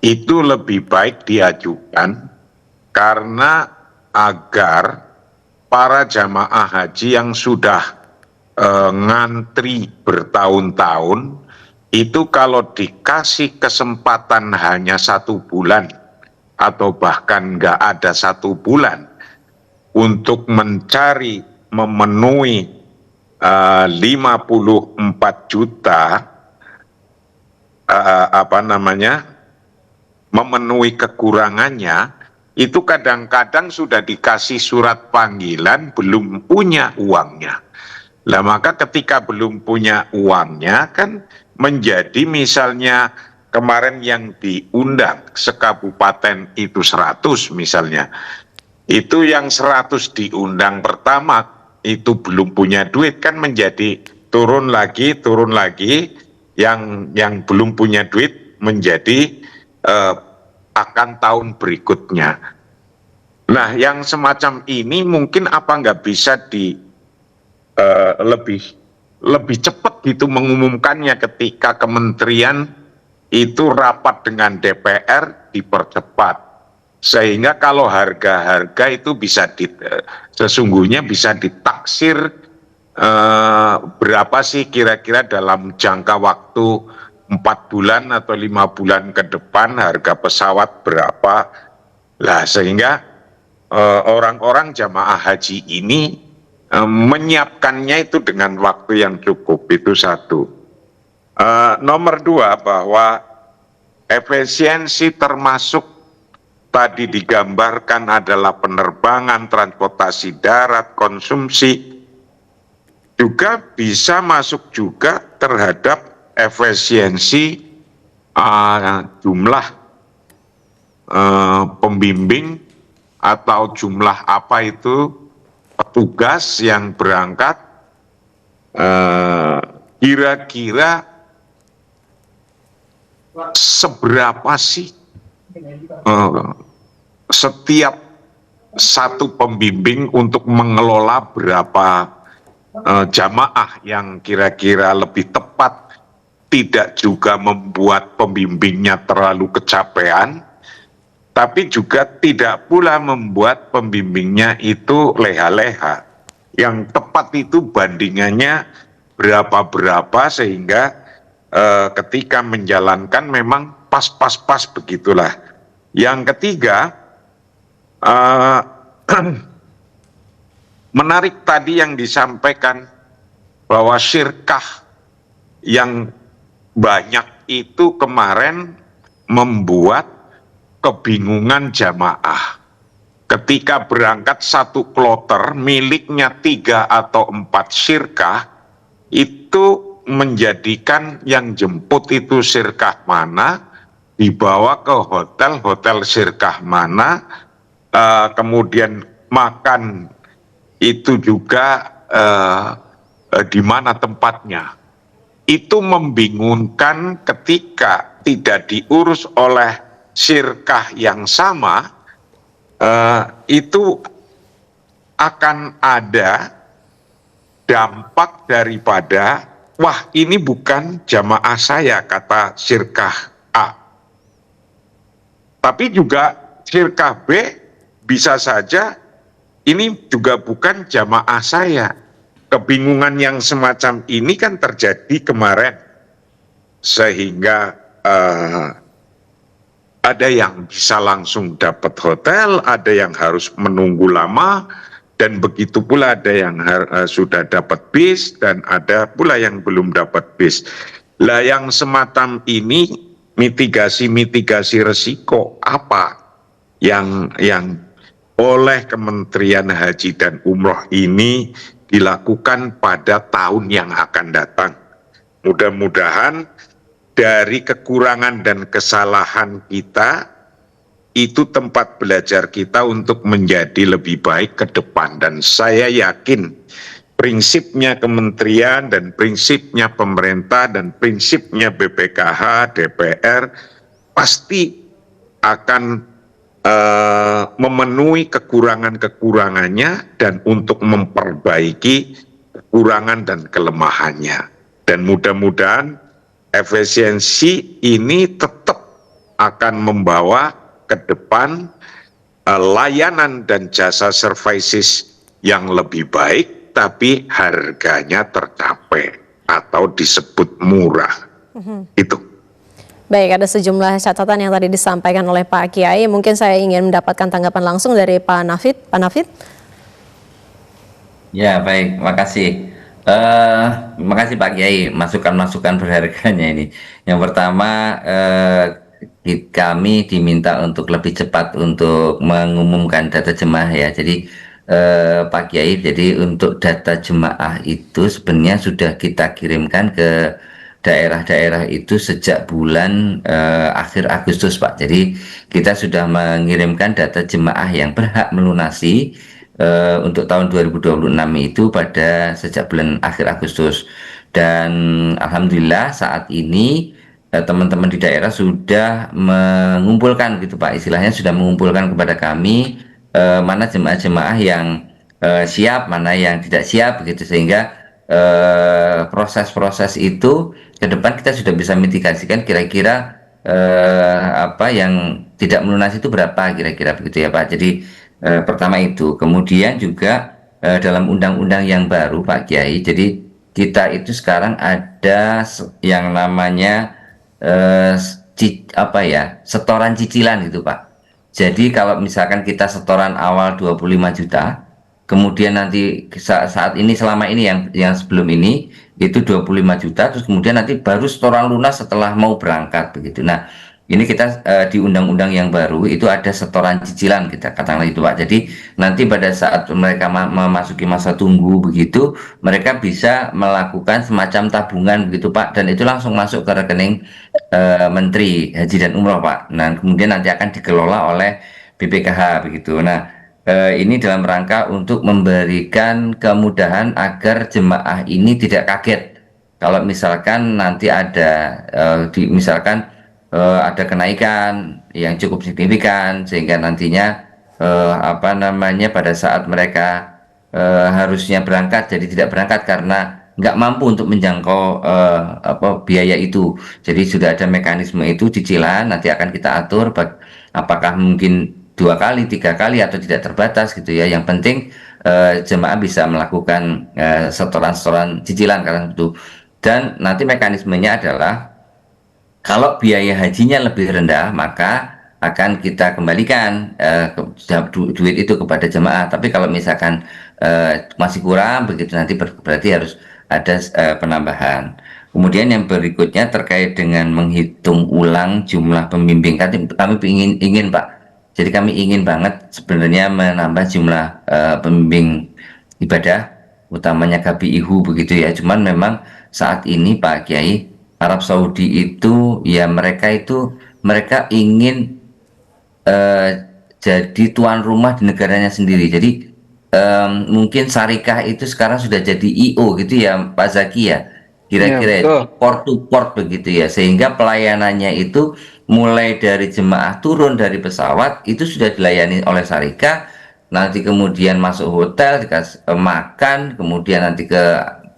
itu lebih baik diajukan, karena agar para jamaah haji yang sudah ngantri bertahun-tahun itu kalau dikasih kesempatan hanya 1 bulan atau bahkan nggak ada 1 bulan untuk memenuhi 54 juta memenuhi kekurangannya, itu kadang-kadang sudah dikasih surat panggilan belum punya uangnya. Lah maka ketika belum punya uangnya kan menjadi misalnya kemarin yang diundang sekabupaten itu 100 misalnya, itu yang 100 diundang pertama itu belum punya duit, kan menjadi turun lagi, yang belum punya duit menjadi akan tahun berikutnya. Nah, yang semacam ini mungkin apa nggak bisa lebih cepat gitu mengumumkannya, ketika kementerian itu rapat dengan DPR dipercepat Sehingga kalau harga-harga itu sesungguhnya bisa ditaksir berapa sih kira-kira dalam jangka waktu 4 bulan atau 5 bulan ke depan harga pesawat berapa. Lah sehingga orang-orang jamaah haji ini menyiapkannya itu dengan waktu yang cukup, itu satu. Nomor dua, bahwa efisiensi termasuk tadi digambarkan adalah penerbangan, transportasi darat, konsumsi, juga bisa masuk juga terhadap efisiensi jumlah pembimbing atau jumlah apa itu petugas yang berangkat, kira-kira seberapa sih setiap satu pembimbing untuk mengelola berapa jamaah yang kira-kira lebih tepat, tidak juga membuat pembimbingnya terlalu kecapean, tapi juga tidak pula membuat pembimbingnya itu leha-leha. Yang tepat itu bandingannya berapa-berapa sehingga ketika menjalankan memang pas-pas-pas begitulah. Yang ketiga, menarik tadi yang disampaikan bahwa syirkah yang banyak itu kemarin membuat kebingungan jamaah. Ketika berangkat satu kloter miliknya 3 atau 4 syirkah, itu menjadikan yang jemput itu syirkah mana, dibawa ke hotel syirkah mana, kemudian makan itu juga di mana tempatnya. Itu membingungkan ketika tidak diurus oleh syirkah yang sama, itu akan ada dampak daripada, wah ini bukan jamaah saya, kata syirkah A. Tapi juga syirkah B bisa saja ini juga bukan jamaah saya. Kebingungan yang semacam ini kan terjadi kemarin, sehingga ada yang bisa langsung dapat hotel, ada yang harus menunggu lama, dan begitu pula ada yang sudah dapat bis, dan ada pula yang belum dapat bis. Lah yang semacam ini, mitigasi resiko apa yang oleh Kementerian Haji dan Umroh ini dilakukan pada tahun yang akan datang. Mudah-mudahan dari kekurangan dan kesalahan kita, itu tempat belajar kita untuk menjadi lebih baik ke depan. Dan saya yakin prinsipnya kementerian dan prinsipnya pemerintah dan prinsipnya BPKH, DPR pasti akan memenuhi kekurangan-kekurangannya dan untuk memperbaiki kekurangan dan kelemahannya. Dan mudah-mudahan efisiensi ini tetap akan membawa ke depan layanan dan jasa services yang lebih baik, tapi harganya tercapai atau disebut murah. Itu. Baik, ada sejumlah catatan yang tadi disampaikan oleh Pak Kiai. Mungkin saya ingin mendapatkan tanggapan langsung dari Pak Nafid. Pak Nafid? Ya, baik, makasih. Makasih Pak Kiai, masukan-masukan berharganya ini. Yang pertama, kami diminta untuk lebih cepat untuk mengumumkan data jemaah ya. Jadi Pak Kiai, jadi untuk data jemaah itu sebenarnya sudah kita kirimkan ke daerah-daerah itu sejak bulan akhir Agustus Pak. Jadi kita sudah mengirimkan data jemaah yang berhak melunasi untuk tahun 2026 itu pada sejak bulan akhir Agustus. Dan alhamdulillah saat ini teman-teman di daerah sudah mengumpulkan gitu Pak, istilahnya sudah mengumpulkan kepada kami mana jemaah-jemaah yang siap, mana yang tidak siap begitu, sehingga proses-proses itu ke depan kita sudah bisa mitigasikan kira-kira apa yang tidak melunasi itu berapa kira-kira begitu ya Pak. Jadi pertama itu, kemudian juga dalam undang-undang yang baru Pak Kiai, jadi kita itu sekarang ada yang namanya apa ya, setoran cicilan gitu Pak. Jadi kalau misalkan kita setoran awal 25 juta, kemudian nanti saat ini, selama ini yang sebelum ini itu 25 juta, terus kemudian nanti baru setoran lunas setelah mau berangkat begitu. Nah, ini kita di undang-undang yang baru itu ada setoran cicilan, kita katakanlah itu Pak. Jadi nanti pada saat mereka memasuki masa tunggu begitu, mereka bisa melakukan semacam tabungan begitu Pak, dan itu langsung masuk ke rekening Menteri Haji dan Umroh Pak. Nah, kemudian nanti akan dikelola oleh BPKH begitu. Nah, ini dalam rangka untuk memberikan kemudahan agar jemaah ini tidak kaget kalau misalkan nanti ada misalkan ada kenaikan yang cukup signifikan, sehingga nantinya apa namanya, pada saat mereka harusnya berangkat jadi tidak berangkat karena nggak mampu untuk menjangkau apa biaya itu. Jadi sudah ada mekanisme itu, cicilan nanti akan kita atur apakah mungkin 2 kali, 3 kali, atau tidak terbatas gitu ya. Yang penting jemaah bisa melakukan setoran-setoran cicilan karena itu. Dan nanti mekanismenya adalah kalau biaya hajinya lebih rendah, maka akan kita kembalikan duit itu kepada jemaah. Tapi kalau misalkan masih kurang begitu, nanti berarti harus ada penambahan. Kemudian yang berikutnya terkait dengan menghitung ulang jumlah pembimbing. Kami ingin Pak. Jadi kami ingin banget sebenarnya menambah jumlah pembimbing ibadah, utamanya KBIHU begitu ya. Cuman memang saat ini Pak Kiai, Arab Saudi itu ya mereka ingin jadi tuan rumah di negaranya sendiri. Jadi mungkin syarikah itu sekarang sudah jadi IO gitu ya Pak Zaki ya, kira-kira port to port begitu ya, sehingga pelayanannya itu mulai dari jemaah turun dari pesawat itu sudah dilayani oleh syarikah, nanti kemudian masuk hotel, dikasih makan, kemudian nanti ke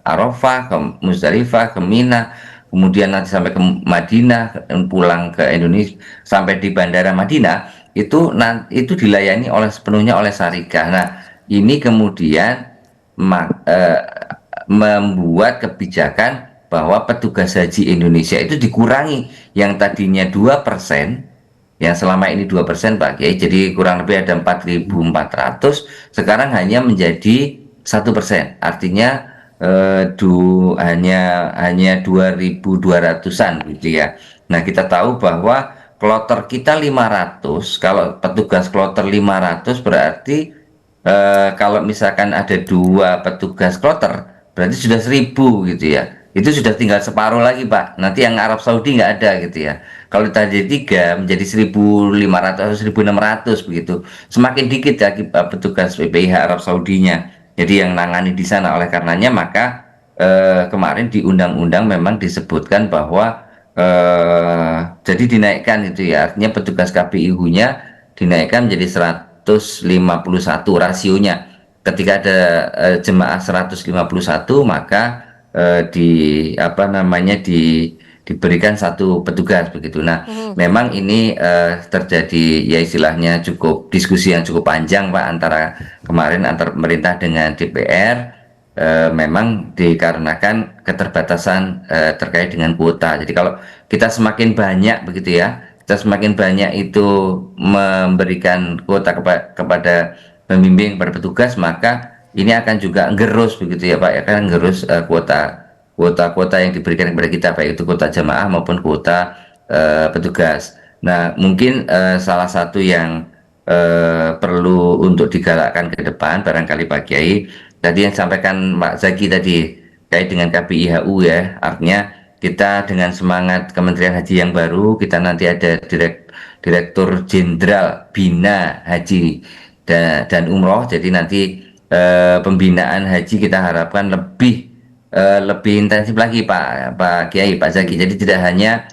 Arafah, ke Muzdalifah, ke Mina, kemudian nanti sampai ke Madinah, pulang ke Indonesia, sampai di bandara Madinah itu dilayani sepenuhnya oleh syarikah. Nah, ini kemudian membuat kebijakan bahwa petugas haji Indonesia itu dikurangi, yang tadinya 2%, yang selama ini 2% Pak Kiai, jadi kurang lebih ada 4.400, sekarang hanya menjadi 1%, artinya hanya 2.200-an gitu ya. Nah, kita tahu bahwa kloter kita 500, kalau petugas kloter 500 berarti kalau misalkan ada 2 petugas kloter berarti sudah 1.000 gitu ya. Itu sudah tinggal separuh lagi Pak. Nanti yang Arab Saudi nggak ada gitu ya. Kalau tadi 3 menjadi 1.500 atau 1.600 begitu. Semakin dikit ya petugas PPIH Arab Saudinya. Jadi yang nangani di sana. Oleh karenanya maka kemarin di undang-undang memang disebutkan bahwa jadi dinaikkan itu ya. Artinya petugas KPIHU-nya dinaikkan menjadi 151 rasionya. Ketika ada jemaah 151, maka diberikan 1 petugas begitu. Nah, memang ini terjadi ya istilahnya cukup diskusi yang cukup panjang Pak antara pemerintah dengan DPR. Memang dikarenakan keterbatasan terkait dengan kuota. Jadi kalau kita semakin banyak begitu ya, kita semakin banyak itu memberikan kuota kepada pembimbing, kepada petugas, maka ini akan juga gerus begitu ya Pak, ya kan, gerus kuota yang diberikan kepada kita, baik itu kuota jamaah maupun kuota petugas. Nah, mungkin salah satu yang perlu untuk digalakkan ke depan barangkali Pak Kiai, tadi yang sampaikan Pak Zaki tadi kait dengan KBIHU ya, artinya kita dengan semangat Kementerian Haji yang baru, kita nanti ada Direktur Jenderal Bina Haji dan Umroh. Jadi nanti pembinaan haji kita harapkan lebih intensif lagi Pak Kiai, Pak Zaki. Jadi tidak hanya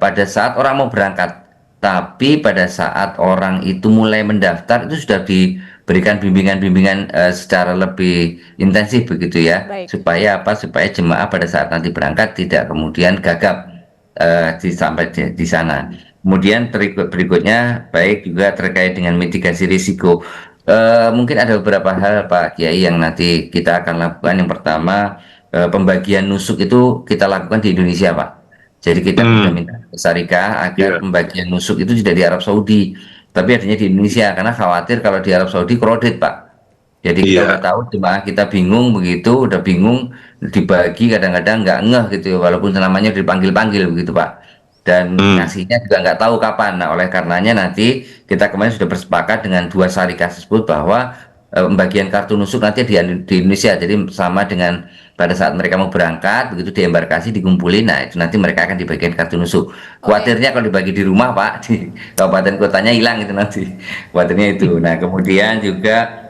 pada saat orang mau berangkat, tapi pada saat orang itu mulai mendaftar itu sudah diberikan bimbingan-bimbingan secara lebih intensif begitu ya. Baik. Supaya jemaah pada saat nanti berangkat tidak kemudian gagap sampai di sana. Kemudian berikutnya baik juga terkait dengan mitigasi risiko. Mungkin ada beberapa hal Pak Kiai yang nanti kita akan lakukan. Yang pertama, pembagian nusuk itu kita lakukan di Indonesia Pak. Jadi kita sudah minta ke Syarikah agar Iya. pembagian nusuk itu tidak di Arab Saudi, tapi adanya di Indonesia karena khawatir kalau di Arab Saudi crowded Pak. Jadi kita udah Iya. tahu jemaah kita bingung begitu, udah bingung dibagi kadang-kadang nggak ngeh gitu, walaupun namanya dipanggil-panggil begitu Pak. Dan ngasihnya juga nggak tahu kapan. Nah, oleh karenanya nanti kita kemarin sudah bersepakat dengan dua syarikat tersebut bahwa pembagian kartu nusuk nanti di Indonesia. Jadi sama dengan pada saat mereka mau berangkat, begitu di embarkasi dikumpulin, nah itu nanti mereka akan dibagikan kartu nusuk. Khawatirnya kalau dibagi di rumah Pak, di kabupaten kotanya hilang itu nanti. Khawatirnya itu. Nah, kemudian juga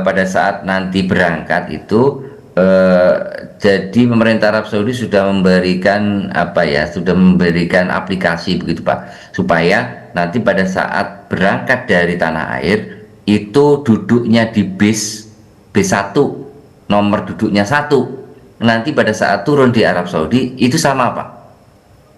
pada saat nanti berangkat itu jadi pemerintah Arab Saudi sudah memberikan apa ya, sudah memberikan aplikasi begitu Pak, supaya nanti pada saat berangkat dari tanah air itu duduknya di B1, nomor duduknya 1. Nanti pada saat turun di Arab Saudi itu sama Pak.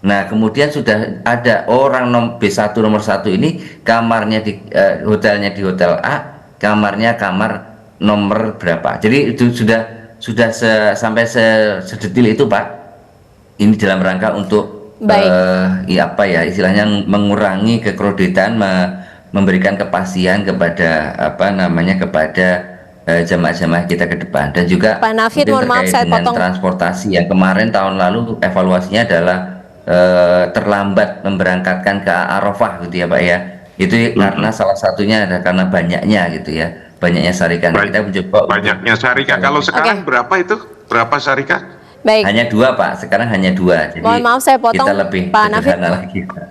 Nah, kemudian sudah ada orang B1 nomor 1 ini kamarnya di hotelnya di hotel A, kamarnya kamar nomor berapa. Jadi itu sudah sampai sedetil itu Pak. Ini dalam rangka untuk ya apa ya istilahnya mengurangi kekrodetan, memberikan kepastian kepada apa namanya kepada jamaah-jamaah kita ke depan. Dan juga Pak Nafid, mohon maaf terkait saya dengan potong. transportasi yang kemarin tahun lalu evaluasinya adalah terlambat memberangkatkan ke Arafah gitu ya Pak ya. Itu karena salah satunya ada karena banyaknya gitu ya, banyaknya syarikat. Kita mencoba Banyaknya syarikat. Kalau sekarang berapa itu? Berapa syarikat? Baik. hanya 2 Pak, sekarang hanya 2. Jadi Mohon maaf saya potong, kita lebih Pak Nafid. sederhana lagi Pak.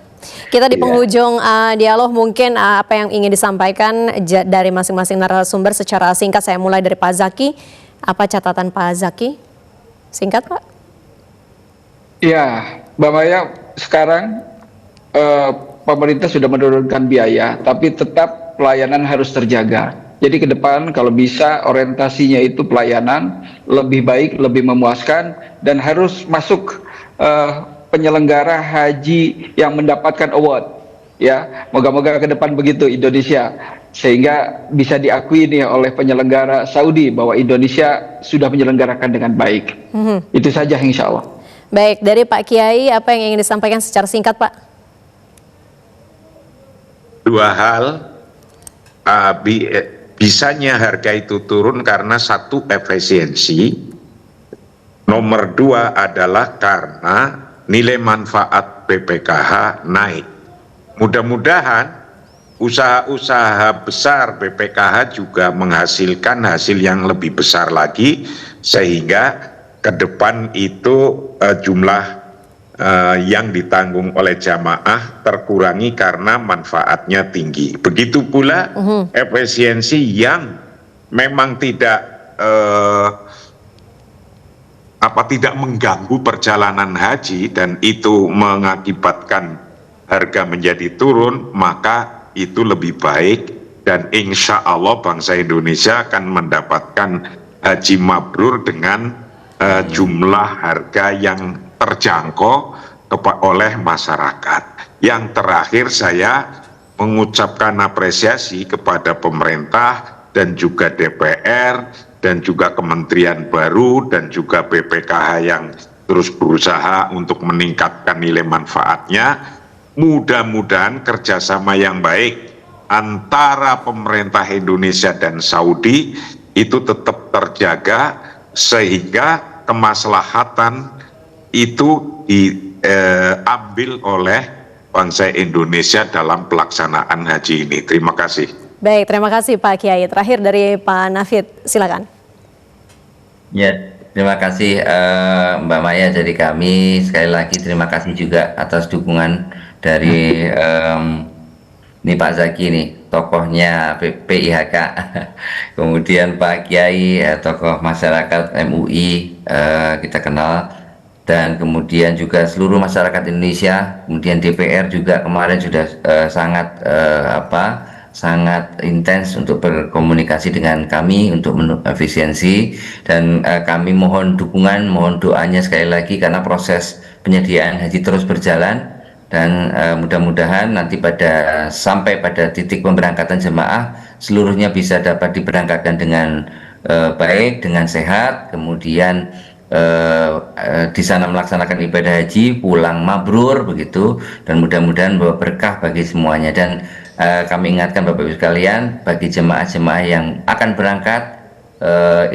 Kita di Iya. penghujung dialog, mungkin apa yang ingin disampaikan dari masing-masing narasumber secara singkat. Saya mulai dari Pak Zaki. Apa catatan Pak Zaki? Singkat Pak. Ya, Mbak Maya, sekarang pemerintah sudah menurunkan biaya, tapi tetap pelayanan harus terjaga. Jadi ke depan kalau bisa orientasinya itu pelayanan lebih baik, lebih memuaskan, dan harus masuk penyelenggara haji yang mendapatkan award. Ya, moga-moga ke depan begitu Indonesia, sehingga bisa diakui nih oleh penyelenggara Saudi bahwa Indonesia sudah menyelenggarakan dengan baik. Itu saja insya Allah. Baik, dari Pak Kiai, apa yang ingin disampaikan secara singkat Pak? 2 hal. Bisanya harga itu turun karena 1 efisiensi, nomor 2 adalah karena nilai manfaat BPKH naik. Mudah-mudahan usaha-usaha besar BPKH juga menghasilkan hasil yang lebih besar lagi, sehingga ke depan itu jumlah yang ditanggung oleh jamaah terkurangi karena manfaatnya tinggi. Begitu pula efisiensi yang memang tidak mengganggu perjalanan haji dan itu mengakibatkan harga menjadi turun, maka itu lebih baik, dan insya Allah bangsa Indonesia akan mendapatkan haji mabrur dengan jumlah harga yang terjangkau oleh masyarakat. Yang terakhir, saya mengucapkan apresiasi kepada pemerintah dan juga DPR dan juga kementerian baru dan juga BPKH yang terus berusaha untuk meningkatkan nilai manfaatnya. Mudah-mudahan kerjasama yang baik antara pemerintah Indonesia dan Saudi itu tetap terjaga, sehingga kemaslahatan itu diambil oleh bangsa Indonesia dalam pelaksanaan haji ini. Terima kasih. Baik, terima kasih Pak Kiai. Terakhir dari Pak Nafid, silakan. Ya, terima kasih Mbak Maya. Dari kami sekali lagi terima kasih juga atas dukungan dari ini Pak Zaki nih, tokohnya PIHK, kemudian Pak Kiai, tokoh masyarakat MUI kita kenal, dan kemudian juga seluruh masyarakat Indonesia, kemudian DPR juga kemarin sudah sangat intens untuk berkomunikasi dengan kami untuk efisiensi, dan kami mohon dukungan, mohon doanya sekali lagi karena proses penyediaan haji terus berjalan. dan mudah-mudahan nanti sampai pada titik pemberangkatan jemaah seluruhnya bisa dapat diberangkatkan dengan baik, dengan sehat, kemudian di sana melaksanakan ibadah haji, pulang mabrur begitu, dan mudah-mudahan bawa berkah bagi semuanya. Dan kami ingatkan Bapak Ibu sekalian, bagi jemaah-jemaah yang akan berangkat,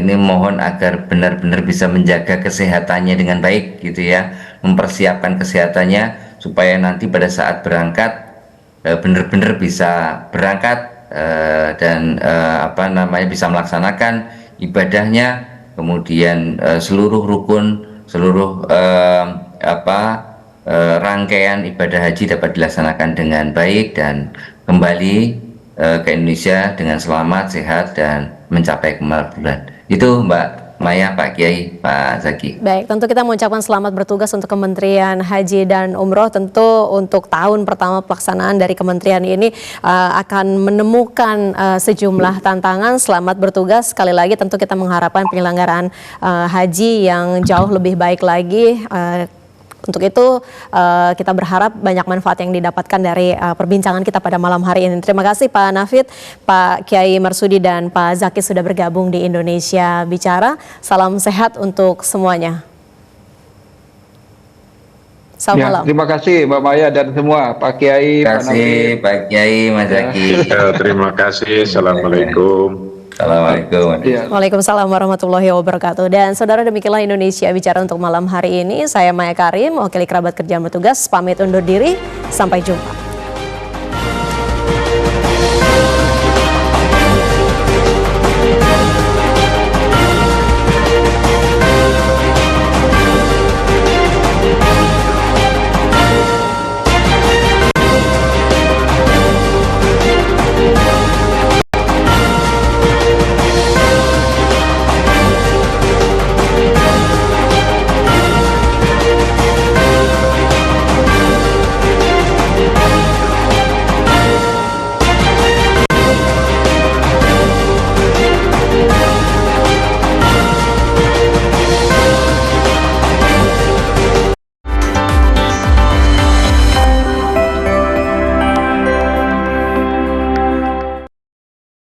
ini mohon agar benar-benar bisa menjaga kesehatannya dengan baik gitu ya, mempersiapkan kesehatannya supaya nanti pada saat berangkat benar-benar bisa berangkat dan bisa melaksanakan ibadahnya, kemudian seluruh rukun, seluruh rangkaian ibadah haji dapat dilaksanakan dengan baik dan kembali ke Indonesia dengan selamat, sehat, dan mencapai kemakmuran. Itu Mbak Maya, Pak Kiai, Pak Zaki. Baik, tentu kita mengucapkan selamat bertugas untuk Kementerian Haji dan Umroh. Tentu untuk tahun pertama pelaksanaan dari kementerian ini akan menemukan sejumlah tantangan. Selamat bertugas. Sekali lagi tentu kita mengharapkan penyelenggaraan haji yang jauh lebih baik lagi. Untuk itu kita berharap banyak manfaat yang didapatkan dari perbincangan kita pada malam hari ini. Terima kasih Pak Nafid, Pak Kiai Marsudi, dan Pak Zaki sudah bergabung di Indonesia Bicara. Salam sehat untuk semuanya. Selamat malam. Terima kasih Mbak Maya dan semua, Pak Kiai, Pak Nafid, Pak Kiai, Mas Zaki. Terima kasih. Assalamualaikum. Assalamualaikum. Waalaikumsalam warahmatullahi wabarakatuh. Dan saudara, demikianlah Indonesia Bicara untuk malam hari ini. Saya Maya Karim, mewakili kerabat kerja bertugas, pamit undur diri. Sampai jumpa.